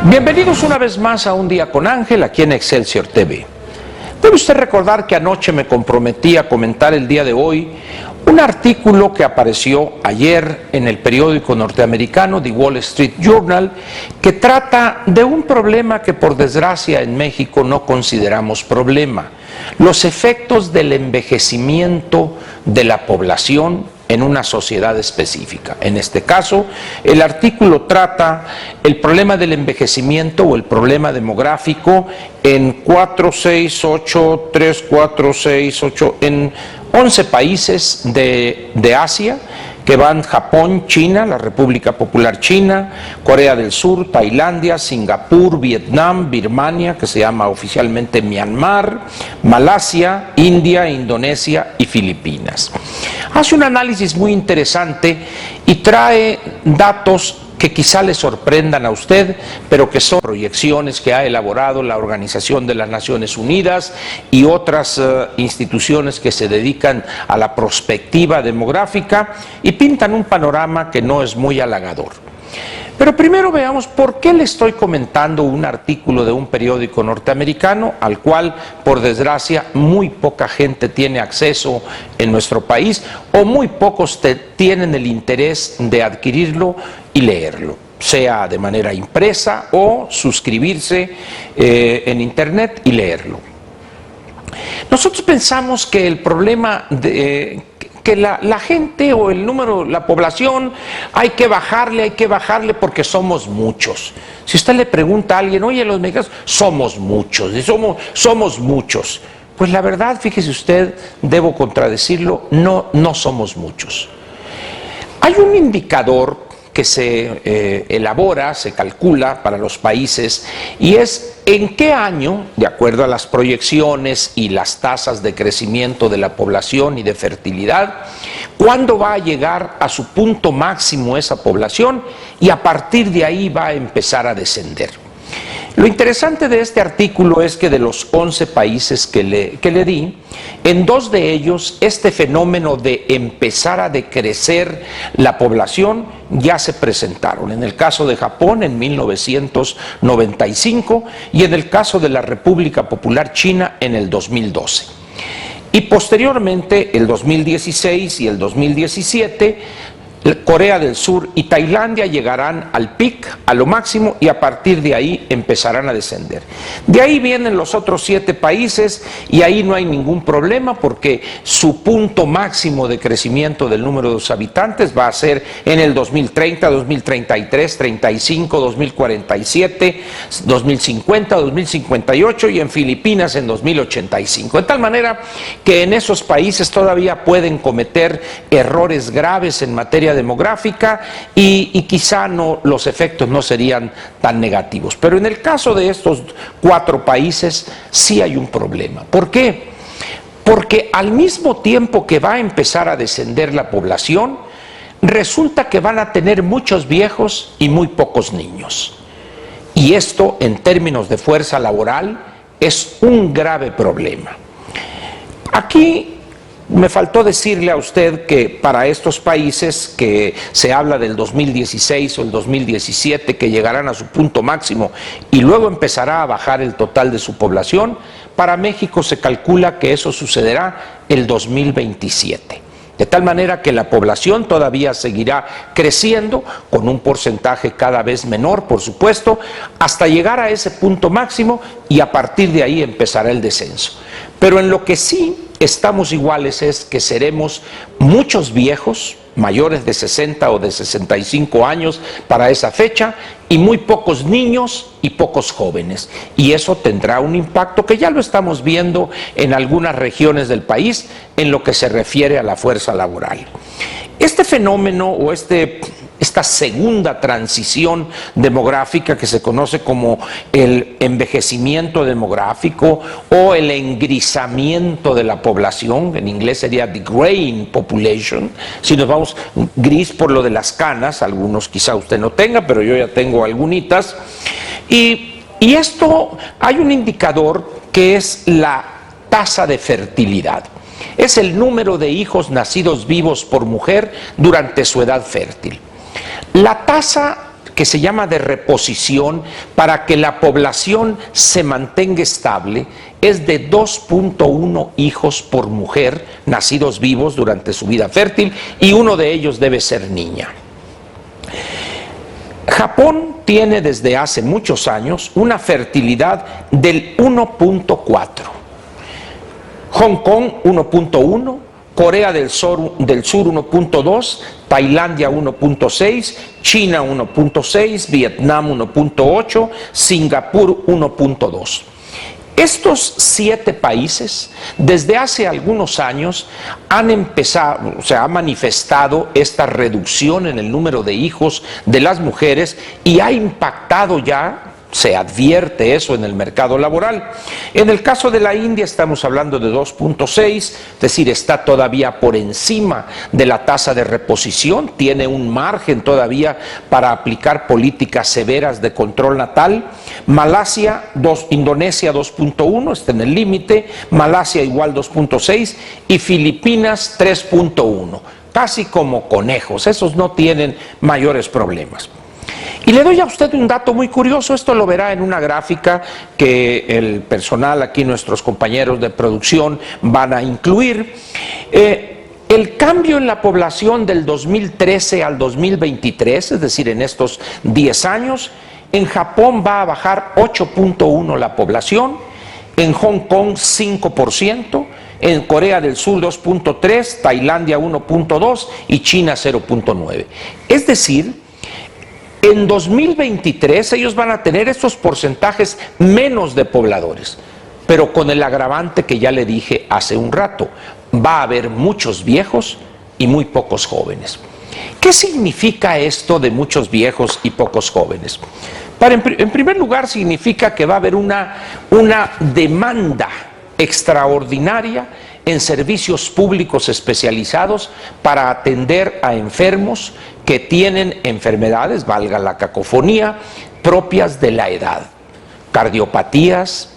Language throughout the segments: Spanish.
Bienvenidos una vez más a Un Día con Ángel, aquí en Excelsior TV. Debe usted recordar que anoche me comprometí a comentar el día de hoy un artículo que apareció ayer en el periódico norteamericano The Wall Street Journal, que trata de un problema que por desgracia en México no consideramos problema: los efectos del envejecimiento de la población en una sociedad específica. En este caso, el artículo trata el problema del envejecimiento o el problema demográfico en 11 países de Asia, que van Japón, China, la República Popular China, Corea del Sur, Tailandia, Singapur, Vietnam, Birmania, que se llama oficialmente Myanmar, Malasia, India, Indonesia y Filipinas. Hace un análisis muy interesante y trae datos que quizá le sorprendan a usted, pero que son proyecciones que ha elaborado la Organización de las Naciones Unidas y otras instituciones que se dedican a la prospectiva demográfica y pintan un panorama que no es muy halagador. Pero primero veamos por qué le estoy comentando un artículo de un periódico norteamericano al cual, por desgracia, muy poca gente tiene acceso en nuestro país, o muy pocos tienen el interés de adquirirlo y leerlo, sea de manera impresa o suscribirse en internet y leerlo. Nosotros pensamos que el problema que la gente o el número, la población, hay que bajarle porque somos muchos. Si usted le pregunta a alguien, oye, los mexicanos, somos muchos, somos muchos. Pues la verdad, fíjese usted, debo contradecirlo, no somos muchos. Hay un indicador que se elabora, se calcula para los países, y es en qué año, de acuerdo a las proyecciones y las tasas de crecimiento de la población y de fertilidad, cuándo va a llegar a su punto máximo esa población, y a partir de ahí va a empezar a descender. Lo interesante de este artículo es que de los 11 países que le di, en 2 de ellos este fenómeno de empezar a decrecer la población ya se presentaron. En el caso de Japón en 1995 y en el caso de la República Popular China en el 2012. Y posteriormente el 2016 y el 2017, Corea del Sur y Tailandia llegarán al pic, a lo máximo, y a partir de ahí empezarán a descender. De ahí vienen los otros 7 países y ahí no hay ningún problema porque su punto máximo de crecimiento del número de los habitantes va a ser en el 2030, 2033, 35, 2047, 2050, 2058 y en Filipinas en 2085. De tal manera que en esos países todavía pueden cometer errores graves en materia demográfica y quizá los efectos no serían tan negativos. Pero en el caso de estos 4 países sí hay un problema. ¿Por qué? Porque al mismo tiempo que va a empezar a descender la población, resulta que van a tener muchos viejos y muy pocos niños. Y esto, en términos de fuerza laboral, es un grave problema. Aquí me faltó decirle a usted que para estos países que se habla del 2016 o el 2017 que llegarán a su punto máximo y luego empezará a bajar el total de su población, para México se calcula que eso sucederá el 2027. De tal manera que la población todavía seguirá creciendo con un porcentaje cada vez menor, por supuesto, hasta llegar a ese punto máximo y a partir de ahí empezará el descenso. Pero en lo que sí estamos iguales es que seremos muchos viejos, mayores de 60 o de 65 años para esa fecha, y muy pocos niños y pocos jóvenes. Y eso tendrá un impacto que ya lo estamos viendo en algunas regiones del país en lo que se refiere a la fuerza laboral. Este fenómeno o esta segunda transición demográfica que se conoce como el envejecimiento demográfico o el engrisamiento de la población, en inglés sería the graying population, si nos vamos gris por lo de las canas, algunos quizá usted no tenga, pero yo ya tengo algunitas, y esto hay un indicador que es la tasa de fertilidad. Es el número de hijos nacidos vivos por mujer durante su edad fértil. La tasa que se llama de reposición para que la población se mantenga estable es de 2.1 hijos por mujer nacidos vivos durante su vida fértil, y uno de ellos debe ser niña. Japón tiene desde hace muchos años una fertilidad del 1.4, Hong Kong 1.1, Corea del Sur 1.2, Tailandia 1.6, China 1.6, Vietnam 1.8, Singapur 1.2. Estos 7 países, desde hace algunos años, han empezado, o sea, ha manifestado esta reducción en el número de hijos de las mujeres y ha impactado ya, se advierte eso en el mercado laboral. En el caso de la India estamos hablando de 2.6, es decir, está todavía por encima de la tasa de reposición, tiene un margen todavía para aplicar políticas severas de control natal. Malasia, Indonesia 2.1, está en el límite, Malasia igual 2.6 y Filipinas 3.1, casi como conejos, esos no tienen mayores problemas. Y le doy a usted un dato muy curioso, esto lo verá en una gráfica que el personal aquí, nuestros compañeros de producción, van a incluir. El cambio en la población del 2013 al 2023, es decir, en estos 10 años, en Japón va a bajar 8.1 la población, en Hong Kong 5%, en Corea del Sur 2.3, Tailandia 1.2 y China 0.9. Es decir, en 2023 ellos van a tener estos porcentajes menos de pobladores, pero con el agravante que ya le dije hace un rato, va a haber muchos viejos y muy pocos jóvenes. ¿Qué significa esto de muchos viejos y pocos jóvenes? En primer lugar, significa que va a haber una demanda extraordinaria en servicios públicos especializados para atender a enfermos que tienen enfermedades, valga la cacofonía, propias de la edad, cardiopatías,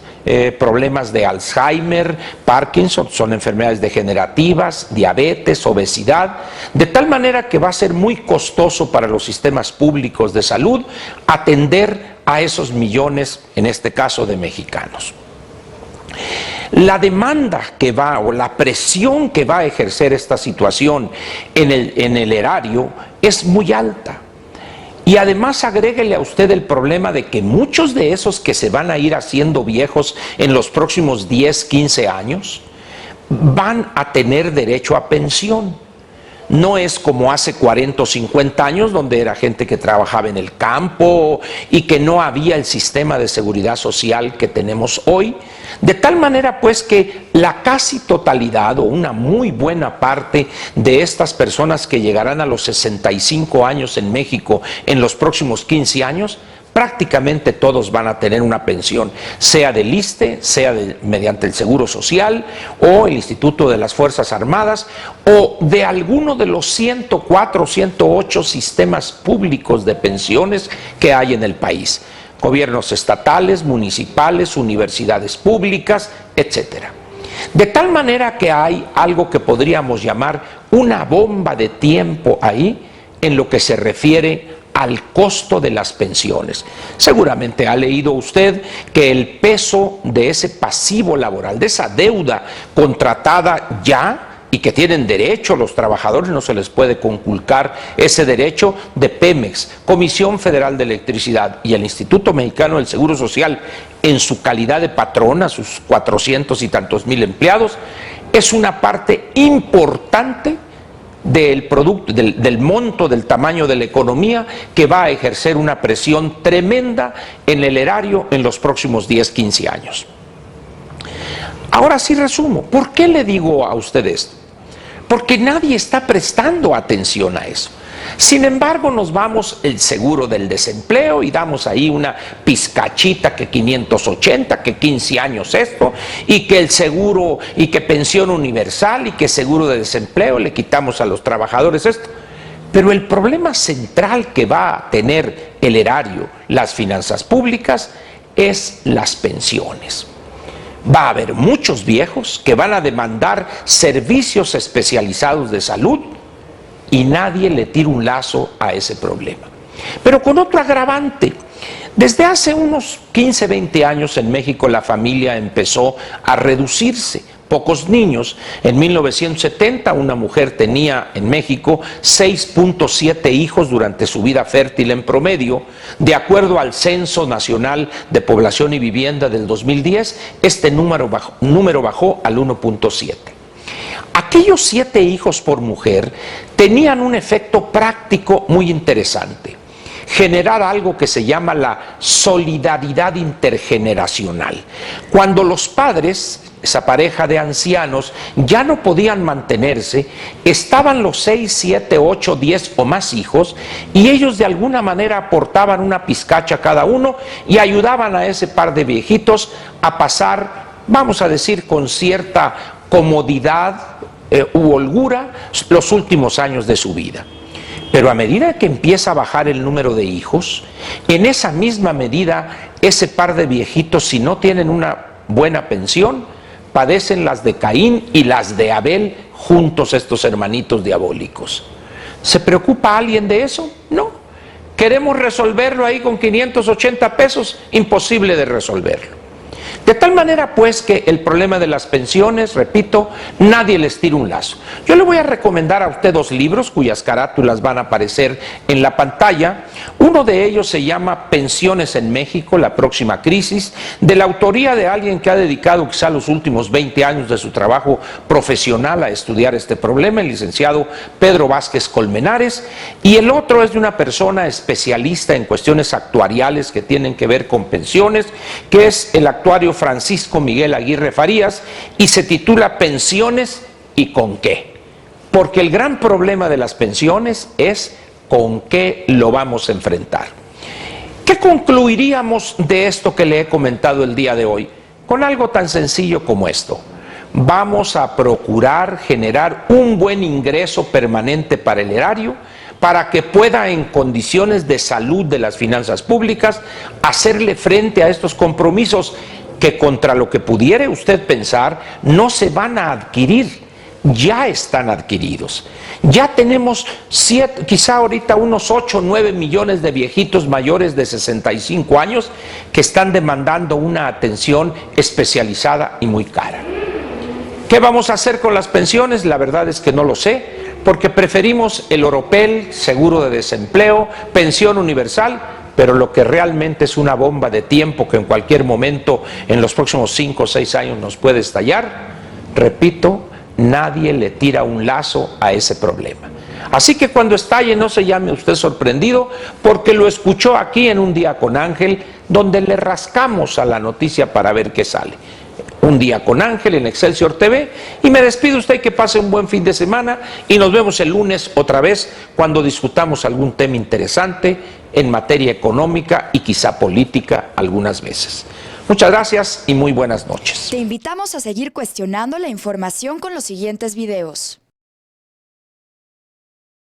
problemas de Alzheimer, Parkinson, son enfermedades degenerativas, diabetes, obesidad, de tal manera que va a ser muy costoso para los sistemas públicos de salud atender a esos millones, en este caso de mexicanos. La demanda que va, o la presión que va a ejercer esta situación en el erario es muy alta. Y además agréguele a usted el problema de que muchos de esos que se van a ir haciendo viejos en los próximos 10, 15 años van a tener derecho a pensión. No es como hace 40 o 50 años, donde era gente que trabajaba en el campo y que no había el sistema de seguridad social que tenemos hoy. De tal manera pues que la casi totalidad o una muy buena parte de estas personas que llegarán a los 65 años en México en los próximos 15 años, prácticamente todos van a tener una pensión, sea del ISSSTE, sea mediante el Seguro Social o el Instituto de las Fuerzas Armadas o de alguno de los 104 o 108 sistemas públicos de pensiones que hay en el país. Gobiernos estatales, municipales, universidades públicas, etc. De tal manera que hay algo que podríamos llamar una bomba de tiempo ahí en lo que se refiere al costo de las pensiones. Seguramente ha leído usted que el peso de ese pasivo laboral, de esa deuda contratada ya, y que tienen derecho los trabajadores, no se les puede conculcar ese derecho, de Pemex, Comisión Federal de Electricidad y el Instituto Mexicano del Seguro Social, en su calidad de patrona, sus 400 y tantos mil empleados, es una parte importante del producto, del monto, del tamaño de la economía, que va a ejercer una presión tremenda en el erario en los próximos 10, 15 años. Ahora sí resumo. ¿Por qué le digo a usted esto? Porque nadie está prestando atención a eso. Sin embargo, nos vamos el seguro del desempleo y damos ahí una pizcachita que 580, que 15 años esto, y que el seguro, y que pensión universal, y que seguro de desempleo, le quitamos a los trabajadores esto. Pero el problema central que va a tener el erario, las finanzas públicas, es las pensiones. Va a haber muchos viejos que van a demandar servicios especializados de salud y nadie le tira un lazo a ese problema. pero con otro agravante. Desde hace unos 15, 20 años en México la familia empezó a reducirse. Pocos niños. En 1970 una mujer tenía en México 6.7 hijos durante su vida fértil en promedio. De acuerdo al Censo Nacional de Población y Vivienda del 2010, este número bajó al 1.7. Aquellos 7 hijos por mujer tenían un efecto práctico muy interesante: generar algo que se llama la solidaridad intergeneracional. Cuando los padres, esa pareja de ancianos, ya no podían mantenerse, estaban los 6, 7, 8, 10 o más hijos, y ellos de alguna manera aportaban una pizcacha cada uno y ayudaban a ese par de viejitos a pasar, vamos a decir, con cierta comodidad u holgura los últimos años de su vida. Pero a medida que empieza a bajar el número de hijos, en esa misma medida ese par de viejitos, si no tienen una buena pensión, padecen las de Caín y las de Abel juntos, estos hermanitos diabólicos. ¿Se preocupa alguien de eso? No. ¿Queremos resolverlo ahí con 580 pesos? Imposible de resolverlo. De tal manera pues que el problema de las pensiones, repito, nadie les tira un lazo. Yo le voy a recomendar a usted 2 libros cuyas carátulas van a aparecer en la pantalla. Uno de ellos se llama Pensiones en México, la próxima crisis, de la autoría de alguien que ha dedicado quizá los últimos 20 años de su trabajo profesional a estudiar este problema, el licenciado Pedro Vázquez Colmenares, y el otro es de una persona especialista en cuestiones actuariales que tienen que ver con pensiones, que es el actuario Francisco Miguel Aguirre Farías, y se titula Pensiones y con qué. Porque el gran problema de las pensiones es con qué lo vamos a enfrentar. ¿Qué concluiríamos de esto que le he comentado el día de hoy? Con algo tan sencillo como esto: vamos a procurar generar un buen ingreso permanente para el erario, para que pueda, en condiciones de salud de las finanzas públicas, hacerle frente a estos compromisos que, contra lo que pudiere usted pensar, no se van a adquirir, ya están adquiridos. Ya tenemos quizá ahorita unos 8 o 9 millones de viejitos mayores de 65 años que están demandando una atención especializada y muy cara. ¿Qué vamos a hacer con las pensiones? La verdad es que no lo sé, porque preferimos el Oropel, seguro de desempleo, pensión universal, pero lo que realmente es una bomba de tiempo que en cualquier momento en los próximos 5 o 6 años nos puede estallar, repito, nadie le tira un lazo a ese problema. Así que cuando estalle, no se llame usted sorprendido, porque lo escuchó aquí en Un Día con Ángel, donde le rascamos a la noticia para ver qué sale. Un Día con Ángel en Excelsior TV, y me despido usted, que pase un buen fin de semana y nos vemos el lunes otra vez cuando discutamos algún tema interesante en materia económica y quizá política algunas veces. Muchas gracias y muy buenas noches. Te invitamos a seguir cuestionando la información con los siguientes videos.